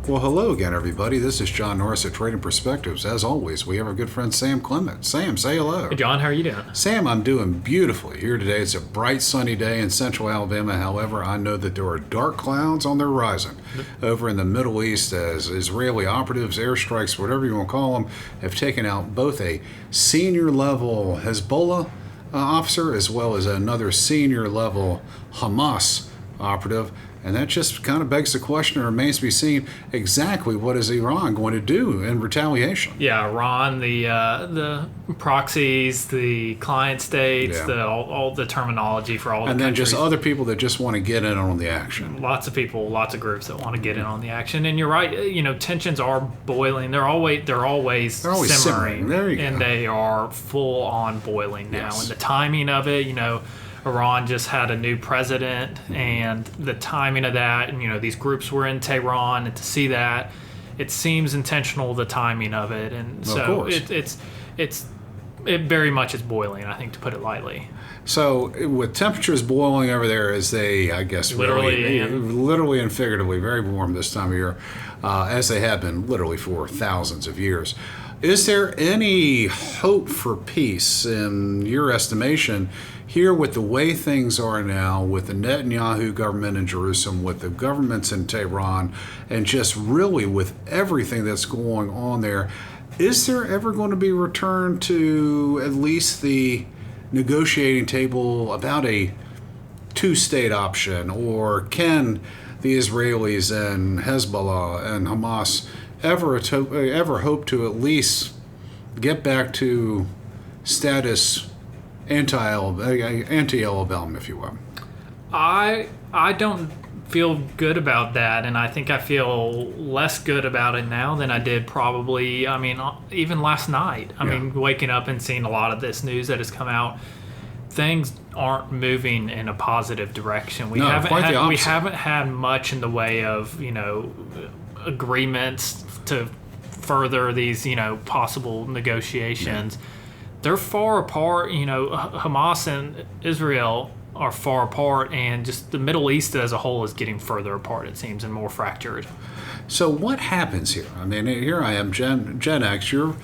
Well, hello again, everybody. This is John Norris at Trading Perspectives. As always, we have our good friend Sam Clement. Sam, say hello. Hey, John, how are you doing? Sam, I'm doing beautifully here today. It's a bright, sunny day in central Alabama. However, I know that there are dark clouds on the horizon over in the Middle East as Israeli operatives, airstrikes, whatever you want to call them, have taken out both a senior-level Hezbollah officer as well as another senior-level Hamas operative. And that just kind of begs the question, or remains to be seen, exactly what is Iran going to do in retaliation? Yeah, Iran, the proxies, the client states, all the terminology for all the countries. And then just other people that just want to get in on the action. Lots of people, lots of groups that want to get in on the action. And you're right, tensions are boiling. They're always simmering. There you go. And they are full on boiling now. Yes. And the timing of it, Iran just had a new president, and the timing of that, and these groups were in Tehran, and to see that, it seems intentional, the timing of it, and so it very much is boiling, I think, to put it lightly. So with temperatures boiling over there, as they, I guess, literally and figuratively, very warm this time of year, as they have been literally for thousands of years. Is there any hope for peace in your estimation here with the way things are now, with the Netanyahu government in Jerusalem, with the governments in Tehran, and just really with everything that's going on there? Is there ever going to be a return to at least the negotiating table about a two-state option, or can the Israelis and Hezbollah and Hamas ever hope to at least get back to status anti-Alabama, if you will? I don't feel good about that, and I think I feel less good about it now than I did probably, even last night. Waking up and seeing a lot of this news that has come out, things aren't moving in a positive direction. We haven't had much in the way of, agreements to further these, possible negotiations. Yeah. They're far apart. Hamas and Israel are far apart, and just the Middle East as a whole is getting further apart, it seems, and more fractured. So what happens here? Here I am, Gen X, you're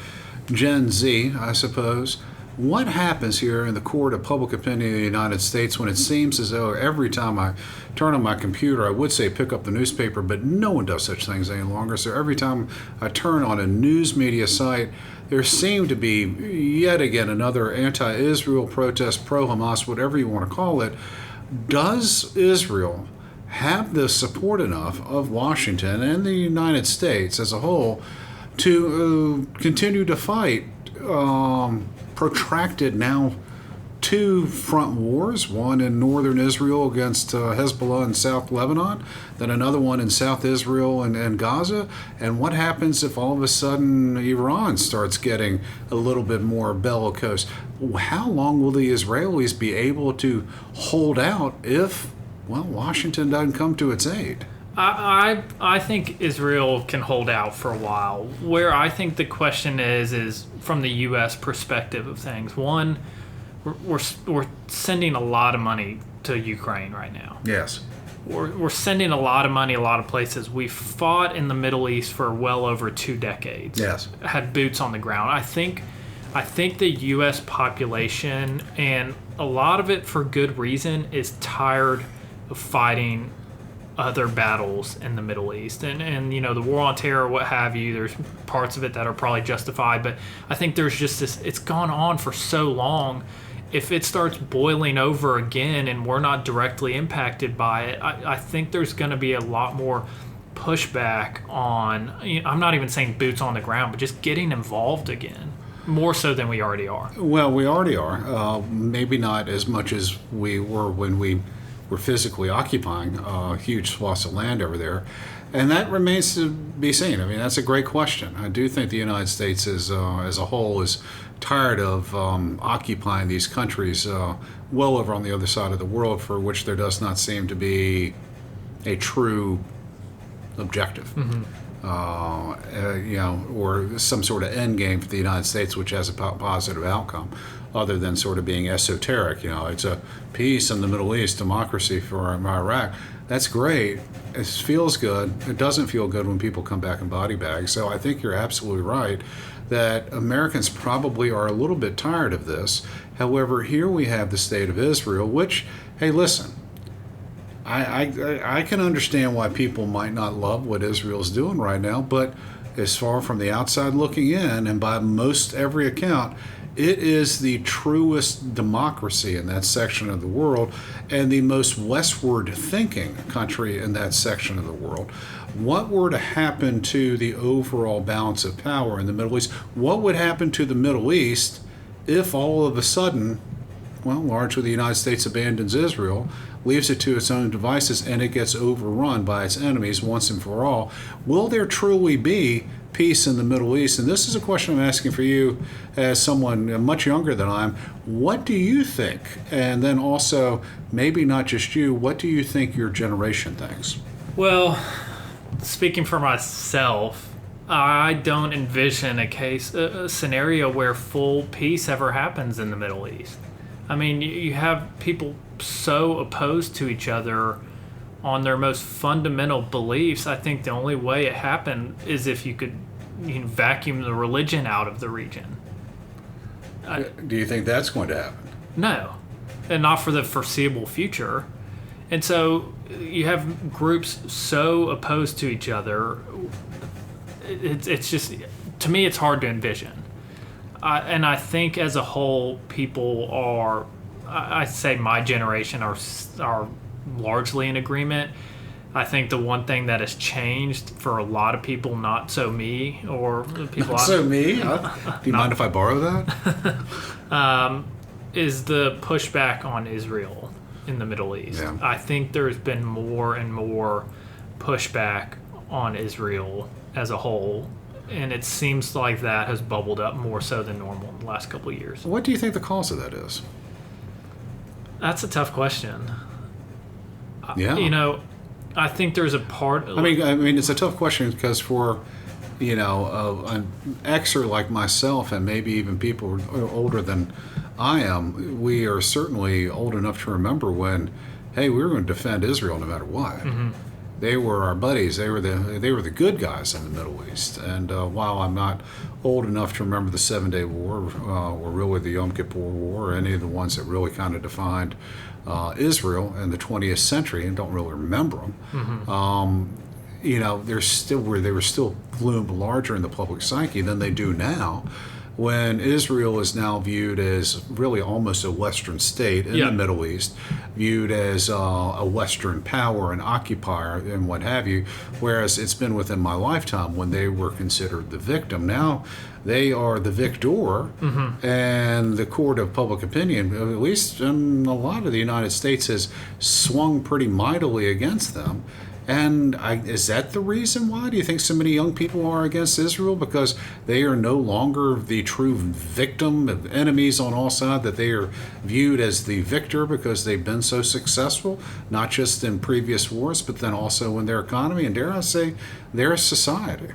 Gen Z, I suppose. What happens here in the court of public opinion in the United States when it seems as though every time I turn on my computer, I would say pick up the newspaper, but no one does such things any longer. So every time I turn on a news media site, there seemed to be yet again another anti-Israel protest, pro-Hamas, whatever you want to call it. Does Israel have the support enough of Washington and the United States as a whole to continue to fight protracted now two front wars, one in northern Israel against Hezbollah in South Lebanon, then another one in South Israel and Gaza? And what happens if all of a sudden Iran starts getting a little bit more bellicose? How long will the Israelis be able to hold out if, Washington doesn't come to its aid? I think Israel can hold out for a while. Where I think the question is from the U.S. perspective of things. One, we're sending a lot of money to Ukraine right now. Yes. We're sending a lot of money a lot of places. We've fought in the Middle East for well over 2 decades. Yes. Had boots on the ground. I think the U.S. population, and a lot of it for good reason, is tired of fighting other battles in the Middle East, and the war on terror, what have you. There's parts of it that are probably justified, but I think there's just this. It's gone on for so long. If it starts boiling over again, and we're not directly impacted by it, I think there's going to be a lot more pushback on. I'm not even saying boots on the ground, but just getting involved again, more so than we already are. Well, we already are. Maybe not as much as we were when we were physically occupying huge swaths of land over there. And that remains to be seen. That's a great question. I do think the United States as a whole is tired of occupying these countries well over on the other side of the world, for which there does not seem to be a true objective. Mm-hmm. Or some sort of end game for the United States, which has a positive outcome. other than sort of being esoteric. It's a peace in the Middle East, democracy for Iraq. That's great. It feels good. It doesn't feel good when people come back in body bags. So I think you're absolutely right that Americans probably are a little bit tired of this. However, here we have the state of Israel, which, hey, listen, I can understand why people might not love what Israel's doing right now, but as far from the outside looking in, and by most every account, it is the truest democracy in that section of the world and the most westward thinking country in that section of the world. What were to happen to the overall balance of power in the Middle East? What would happen to the Middle East if all of a sudden, largely the United States abandons Israel, leaves it to its own devices, and it gets overrun by its enemies once and for all? Will there truly be peace in the Middle East? And this is a question I'm asking for you as someone much younger than I am. What do you think? And then also, maybe not just you, what do you think your generation thinks? Well, speaking for myself, I don't envision a scenario where full peace ever happens in the Middle East. I mean, you have people so opposed to each other on their most fundamental beliefs. I think the only way it happened is if you could vacuum the religion out of the region. Do you think that's going to happen? No, and not for the foreseeable future. And so you have groups so opposed to each other. It's just, to me, it's hard to envision. And I think as a whole, people are, I say my generation are largely in agreement. I think the one thing that has changed for a lot of people, not so me, or the people not so me? Do you mind if I borrow that? Is the pushback on Israel in the Middle East. Yeah. I think there's been more and more pushback on Israel as a whole. And it seems like that has bubbled up more so than normal in the last couple of years. What do you think the cause of that is? That's a tough question. Yeah. I think there's a part. I mean, it's a tough question because for, an Xer like myself, and maybe even people older than I am, we are certainly old enough to remember when, hey, we were going to defend Israel no matter what. Mm-hmm. They were our buddies. They were the good guys in the Middle East. And while I'm not old enough to remember the 7-Day War or really the Yom Kippur War or any of the ones that really kind of defined Israel in the 20th century, and don't really remember them, mm-hmm. They were still loomed larger in the public psyche than they do now, when Israel is now viewed as really almost a Western state in the Middle East, viewed as a Western power, an occupier, and what have you, whereas it's been within my lifetime when they were considered the victim. Now they are the victor, mm-hmm. and the court of public opinion, at least in a lot of the United States, has swung pretty mightily against them. And is that the reason why? Do you think so many young people are against Israel? Because they are no longer the true victim of enemies on all sides, that they are viewed as the victor because they've been so successful, not just in previous wars, but then also in their economy and, dare I say, their society?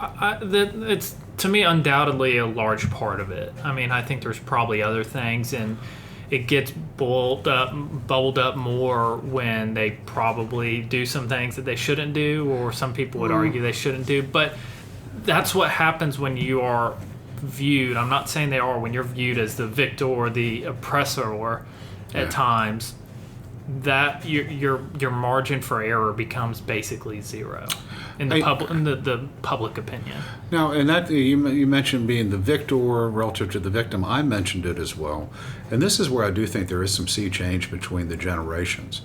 It's, to me, undoubtedly a large part of it. I mean, I think there's probably other things, and it gets bubbled up more when they probably do some things that they shouldn't do, or some people would argue they shouldn't do. But that's what happens when you are viewed. I'm not saying they are, when you're viewed as the victor or the oppressor at times, that your margin for error becomes basically zero in the public opinion. Now, and that you mentioned being the victor relative to the victim. I mentioned it as well, and this is where I do think there is some sea change between the generations,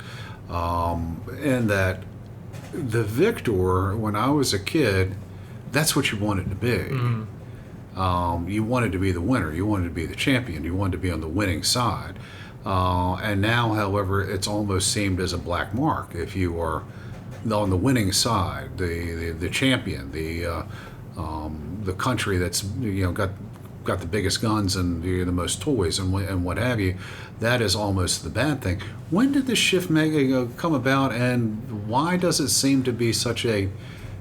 in that the victor, when I was a kid, that's what you wanted to be. Mm-hmm. You wanted to be the winner. You wanted to be the champion. You wanted to be on the winning side. And now, however, it's almost seemed as a black mark if you are on the winning side, the champion, the country that's got the biggest guns and the most toys and what have you. That is almost the bad thing. When did this shift come about, and why does it seem to be such a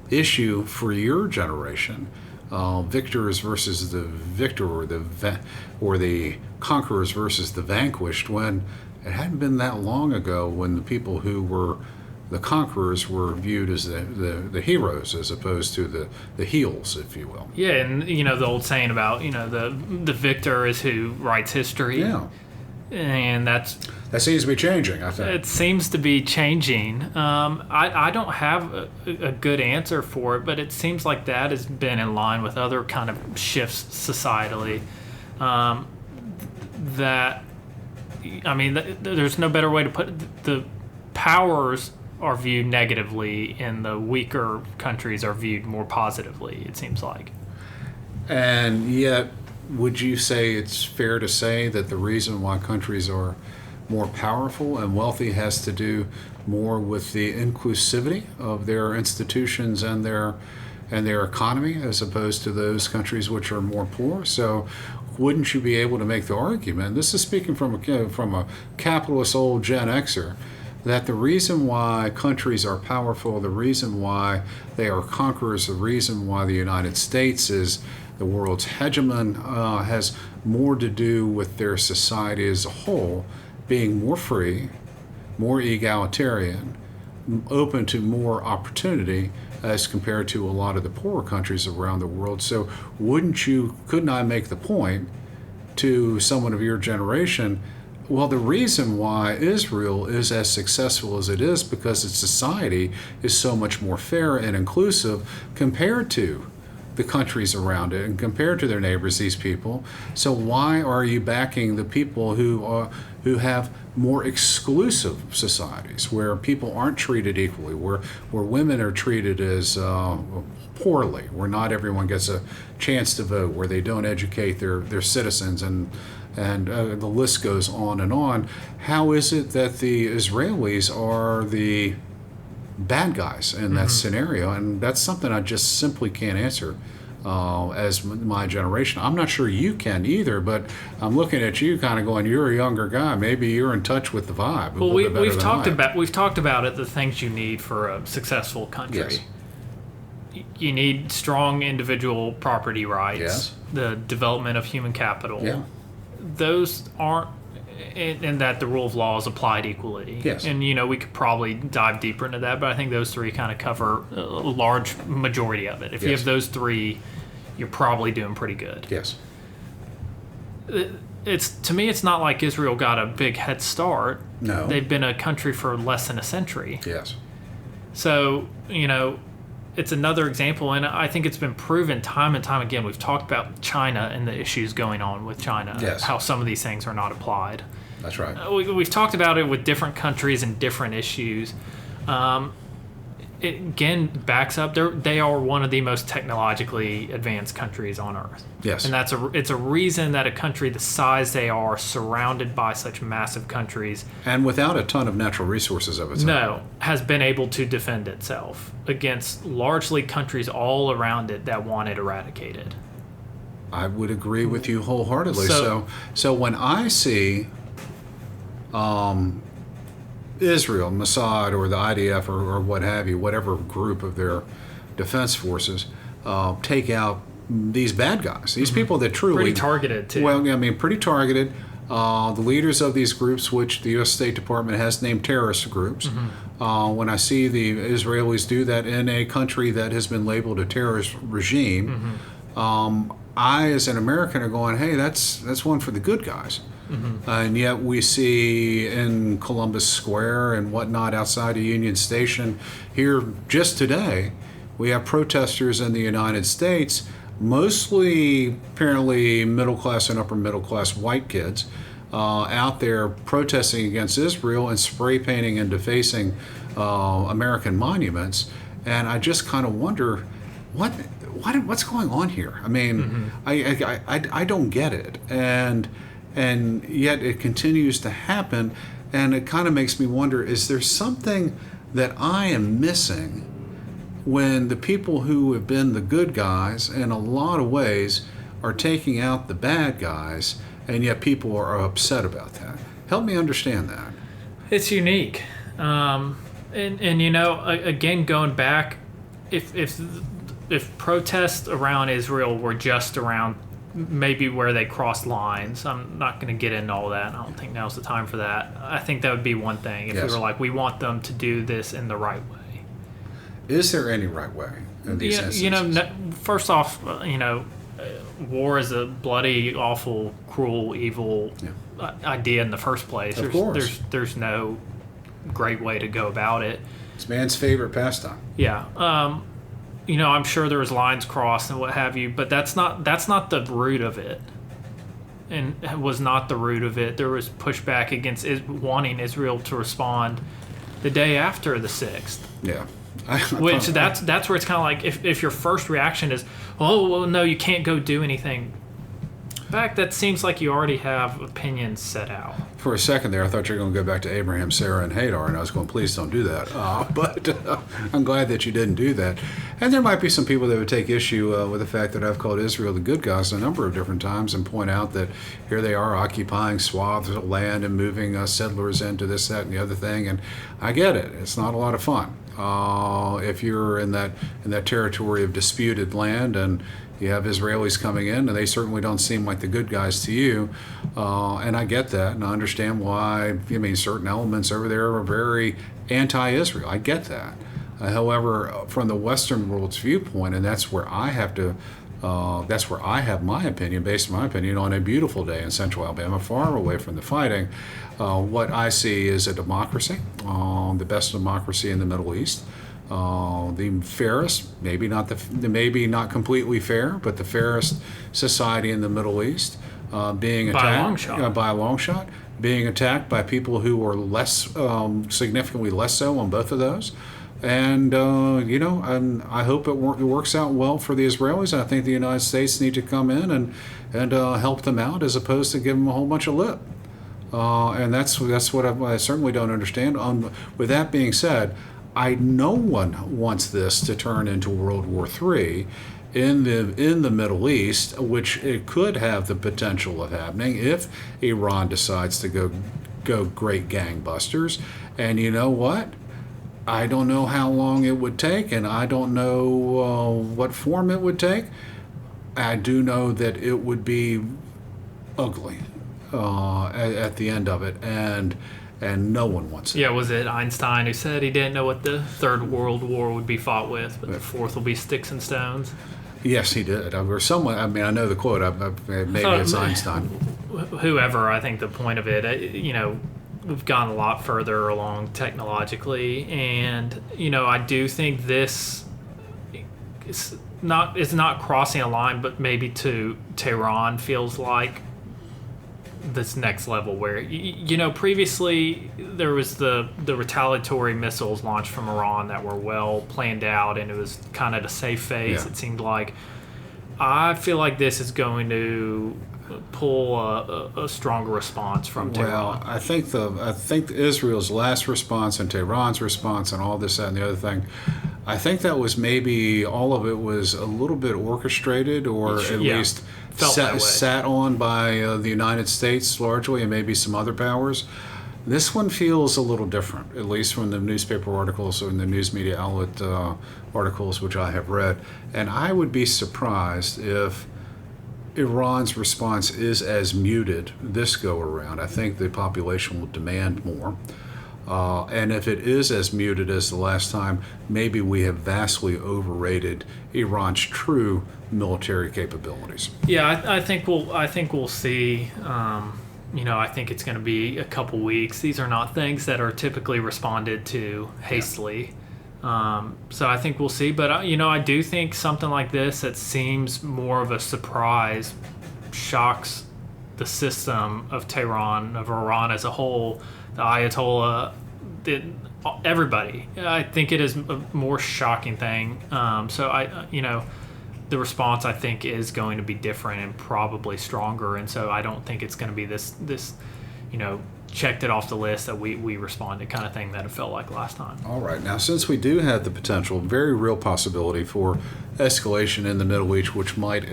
issue for your generation? Victors versus the victor, or the conquerors versus the vanquished, when it hadn't been that long ago when the people who were the conquerors were viewed as the heroes as opposed to the heels, if you will. Yeah, and the old saying about the victor is who writes history. Yeah, and that seems to be changing. I think it seems to be changing. I don't have a good answer for it, but it seems like that has been in line with other kind of shifts societally. There's no better way to put it. The powers are viewed negatively and the weaker countries are viewed more positively, it seems like. And yet, would you say it's fair to say that the reason why countries are more powerful and wealthy has to do more with the inclusivity of their institutions and their economy as opposed to those countries which are more poor? So wouldn't you be able to make the argument, this is speaking from a capitalist old Gen Xer, that the reason why countries are powerful, the reason why they are conquerors, the reason why the United States is the world's hegemon has more to do with their society as a whole being more free, more egalitarian, open to more opportunity as compared to a lot of the poorer countries around the world. So couldn't I make the point to someone of your generation, well, the reason why Israel is as successful as it is because its society is so much more fair and inclusive compared to the countries around it and compared to their neighbors, these people. So why are you backing the people who have more exclusive societies where people aren't treated equally, where women are treated as poorly, where not everyone gets a chance to vote, where they don't educate their citizens, and the list goes on and on? How is it that the Israelis are the bad guys in that scenario? And that's something I just simply can't answer as my generation. I'm not sure you can either, but I'm looking at you kind of going, you're a younger guy, maybe you're in touch with the vibe. Well, we've talked about it, the things you need for a successful country. Yes. You need strong individual property rights, yes, the development of human capital. Yeah. Those aren't, and that the rule of law is applied equally. Yes. And we could probably dive deeper into that, but I think those three kind of cover a large majority of it. If you Yes. have those three, you're probably doing pretty good. Yes. To me, it's not like Israel got a big head start. No. They've been a country for less than a century. Yes. So, it's another example, and I think it's been proven time and time again. We've talked about China and the issues going on with China, yes, how some of these things are not applied. That's right. We've talked about it with different countries and different issues. It again backs up. They are one of the most technologically advanced countries on earth. Yes. And it's a reason that a country the size they are, surrounded by such massive countries, and without a ton of natural resources of its own, has been able to defend itself against largely countries all around it that want it eradicated. I would agree with you wholeheartedly. So when I see Israel, Mossad, or the IDF, or what have you, whatever group of their defense forces, take out these bad guys, these people that truly... Pretty targeted, too. Well, I mean, pretty targeted. The leaders of these groups, which the U.S. State Department has named terrorist groups, when I see the Israelis do that in a country that has been labeled a terrorist regime, I, as an American, are going, hey, that's one for the good guys. And yet we see in Columbus Square and whatnot outside of Union Station here just today, we have protesters in the United States, mostly apparently middle-class and upper-middle-class white kids, out there protesting against Israel and spray painting and defacing American monuments. And I just kind of wonder, what's going on here? I mean, I don't get it. And yet it continues to happen, and it kind of makes me wonder, is there something that I am missing when the people who have been the good guys in a lot of ways are taking out the bad guys, and yet people are upset about that? Help me understand that. It's unique. Again, going back, if protests around Israel were just around maybe where they cross lines. I'm not going to get into all that. I don't think now's the time for that. I think that would be one thing if we were like, we want them to do this in the right way. Is there any right way in these instances? First off, war is a bloody, awful, cruel, evil idea in the first place. Of course. There's no great way to go about it. It's man's favorite pastime. Yeah. I'm sure there was lines crossed and what have you, but that's not the root of it. And it was not the root of it. There was pushback against wanting Israel to respond the day after the 6th. Yeah. Which that's where it's kind of like if your first reaction is, oh, well, no, you can't go do anything. In fact, that seems like you already have opinions set out. For a second there, I thought you were going to go back to Abraham, Sarah, and Hagar, and I was going, please don't do that. But I'm glad that you didn't do that. And there might be some people that would take issue with the fact that I've called Israel the good guys a number of different times and point out that here they are occupying swaths of land and moving settlers into this, that, and the other thing. And I get it. It's not a lot of fun. If you're in that territory of disputed land and you have Israelis coming in, and they certainly don't seem like the good guys to you. And I get that, and I understand why. Certain elements over there are very anti-Israel. I get that. However, from the Western world's viewpoint, and that's where I have my opinion, based on my opinion, on a beautiful day in Central Alabama, far away from the fighting. What I see is a democracy, the best democracy in the Middle East. The fairest, maybe not completely fair, but the fairest society in the Middle East, being attacked by a long shot, being attacked by people who are less, significantly less so on both of those. And and I hope it works out well for the Israelis. I think the United States need to come in and help them out, as opposed to give them a whole bunch of lip. And that's what I certainly don't understand. With that being said, no one wants this to turn into World War III in the Middle East, which it could have the potential of happening if Iran decides to go great gangbusters. And you know what? I don't know how long it would take, and I don't know what form it would take. I do know that it would be ugly at the end of it, and no one wants it. Yeah, was it Einstein who said he didn't know what the Third World War would be fought with, but the fourth will be sticks and stones? Yes, he did. Or someone. I know the quote. Maybe it's Einstein. Whoever. I think the point of it. We've gone a lot further along technologically, and I do think this is not crossing a line, but maybe to Tehran feels like this next level where previously there was the retaliatory missiles launched from Iran that were well planned out, and it was kind of the safe phase. Yeah. It seemed like. I feel like this is going to pull a stronger response from Tehran. Well, I think Israel's last response and Tehran's response and all this, that, and the other thing, I think that was maybe all of it was a little bit orchestrated, or at least sat on by the United States largely, and maybe some other powers. This one feels a little different, at least from the newspaper articles and the news media outlet articles which I have read. And I would be surprised if Iran's response is as muted this go around. I think the population will demand more. And if it is as muted as the last time, maybe we have vastly overrated Iran's true military capabilities. Yeah, I think we'll see. I think it's going to be a couple weeks. These are not things that are typically responded to hastily. So I think we'll see. But, I do think something like this that seems more of a surprise shocks the system of Tehran, of Iran as a whole, the Ayatollah, everybody. I think it is a more shocking thing. The response, I think, is going to be different and probably stronger. And so I don't think it's going to be this checked it off the list that we responded kind of thing that it felt like last time. All right. Now, since we do have the potential, very real possibility for escalation in the Middle East, which might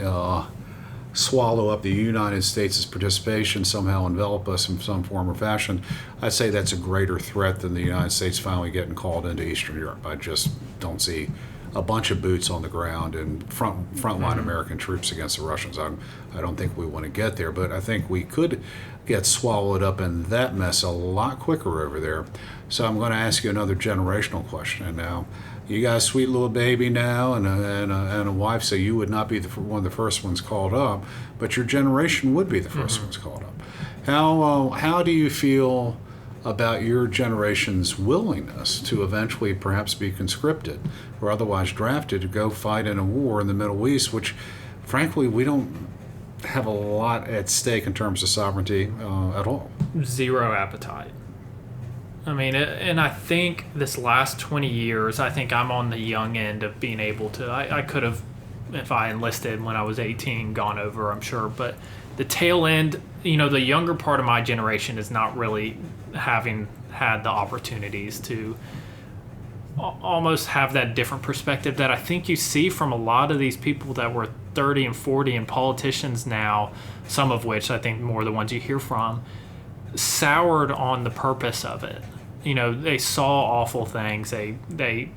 swallow up the United States' participation, somehow envelop us in some form or fashion, I'd say that's a greater threat than the United States finally getting called into Eastern Europe. I just don't see a bunch of boots on the ground and frontline American troops against the Russians. I don't think we want to get there, but I think we could get swallowed up in that mess a lot quicker over there. So I'm going to ask you another generational question now. You got a sweet little baby now and a wife, so you would not be one of the first ones called up, but your generation would be the first ones called up. How do you feel about your generation's willingness to eventually perhaps be conscripted or otherwise drafted to go fight in a war in the Middle East, which frankly we don't have a lot at stake in terms of sovereignty at all? Zero appetite. I mean, and I think this last 20 years, I think I'm on the young end of being able to. I could have, if I enlisted when I was 18, gone over, I'm sure. But the tail end, the younger part of my generation is not really having had the opportunities to almost have that different perspective that I think you see from a lot of these people that were 30 and 40 and politicians now, some of which I think more the ones you hear from, soured on the purpose of it. They saw awful things. They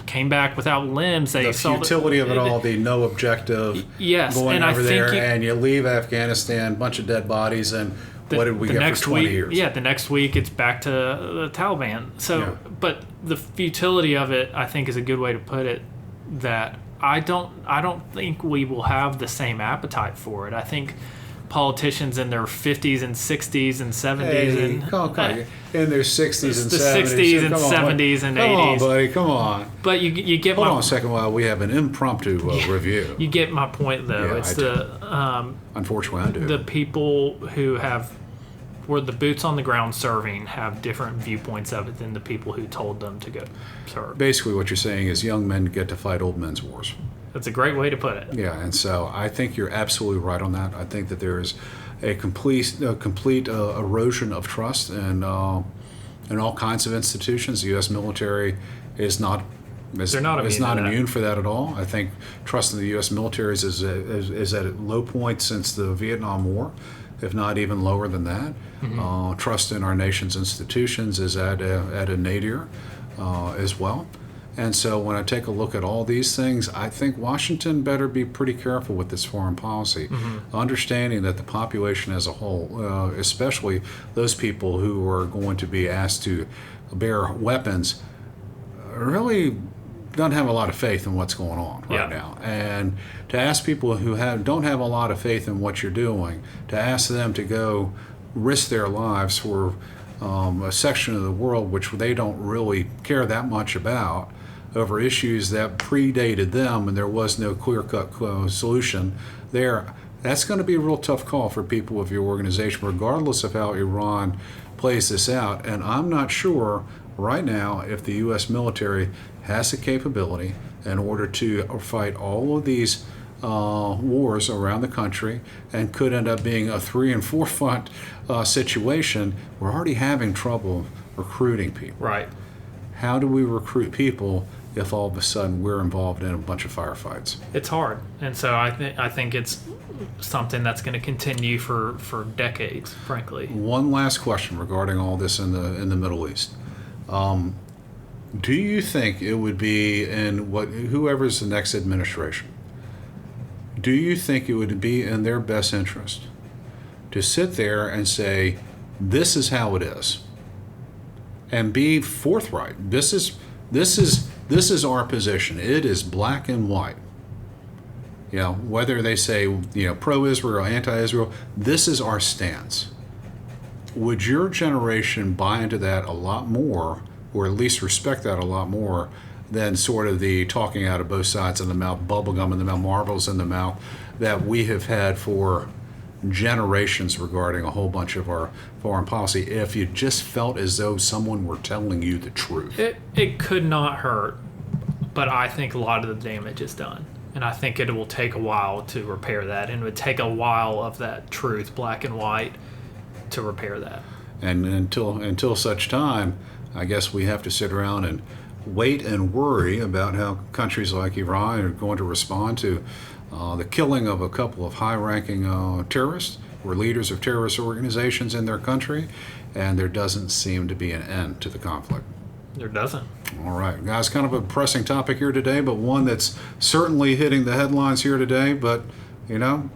came back without limbs. They saw the futility of it all, the no objective. Yes, going and over I there, think and you leave Afghanistan, bunch of dead bodies, and what did we get for 20 years? Yeah, the next week it's back to the Taliban. So, but the futility of it, I think, is a good way to put it. That I don't think we will have the same appetite for it. I think politicians in their 50s and 60s and 70s in their 60s and 70s. The 60s and 70s and 80s. Come on, buddy, come on. But you get Hold on a second while we have an impromptu review. You get my point, though. Yeah, it's unfortunately, I do. The people who were the boots on the ground serving have different viewpoints of it than the people who told them to go serve. Basically, what you're saying is young men get to fight old men's wars. That's a great way to put it. Yeah, and so I think you're absolutely right on that. I think that there is a complete erosion of trust in all kinds of institutions. The U.S. military is not immune for that at all. I think trust in the U.S. military is at a low point since the Vietnam War, if not even lower than that. Mm-hmm. Trust in our nation's institutions is at a nadir as well. And so when I take a look at all these things, I think Washington better be pretty careful with this foreign policy, understanding that the population as a whole, especially those people who are going to be asked to bear weapons, really don't have a lot of faith in what's going on right now. And to ask people who don't have a lot of faith in what you're doing, to ask them to go risk their lives for a section of the world which they don't really care that much about, over issues that predated them and there was no clear-cut solution there, that's going to be a real tough call for people of your organization, regardless of how Iran plays this out. And I'm not sure right now if the U.S. military has the capability in order to fight all of these wars around the country, and could end up being a 3 and 4 front situation. We're already having trouble recruiting people. Right. How do we recruit people if all of a sudden we're involved in a bunch of firefights? It's hard, and so I think it's something that's going to continue for decades, frankly. One last question regarding all this in the Middle East. Do you think it would be in whoever's the next administration? Do you think it would be in their best interest to sit there and say, "This is how it is," and be forthright? This is our position. It is black and white. Whether they say, pro-Israel, anti-Israel, this is our stance. Would your generation buy into that a lot more, or at least respect that a lot more, than sort of the talking out of both sides of the mouth, bubblegum in the mouth, marbles in the mouth that we have had for generations regarding a whole bunch of our foreign policy, if you just felt as though someone were telling you the truth? It could not hurt, but I think a lot of the damage is done. And I think it will take a while to repair that, and it would take a while of that truth, black and white, to repair that. And until such time, I guess we have to sit around and wait and worry about how countries like Iran are going to respond to the killing of a couple of high-ranking terrorists or leaders of terrorist organizations in their country, and there doesn't seem to be an end to the conflict. There doesn't. All right, guys, kind of a pressing topic here today, but one that's certainly hitting the headlines here today. But,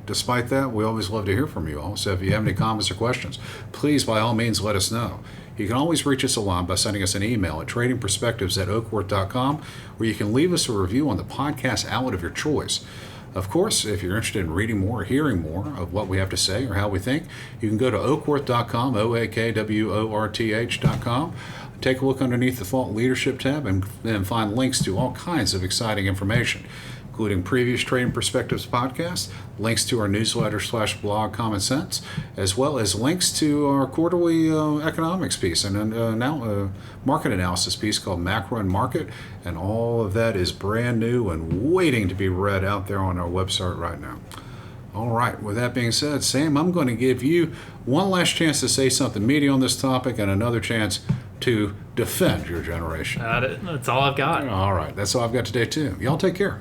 despite that, we always love to hear from you all. So if you have any comments or questions, please, by all means, let us know. You can always reach us along by sending us an email at tradingperspectives@oakworth.com, or you can leave us a review on the podcast outlet of your choice. Of course, if you're interested in reading more or hearing more of what we have to say or how we think, you can go to oakworth.com, OAKWORTH.com. Take a look underneath the Thought Leadership tab and find links to all kinds of exciting information, including previous Trading Perspectives podcasts, links to our newsletter/blog Common Sense, as well as links to our quarterly economics piece and now market analysis piece called Macro and Market, and all of that is brand new and waiting to be read out there on our website right now. All right, with that being said, Sam, I'm going to give you one last chance to say something meaty on this topic and another chance to defend your generation. That's all I've got. All right, that's all I've got today, too. Y'all take care.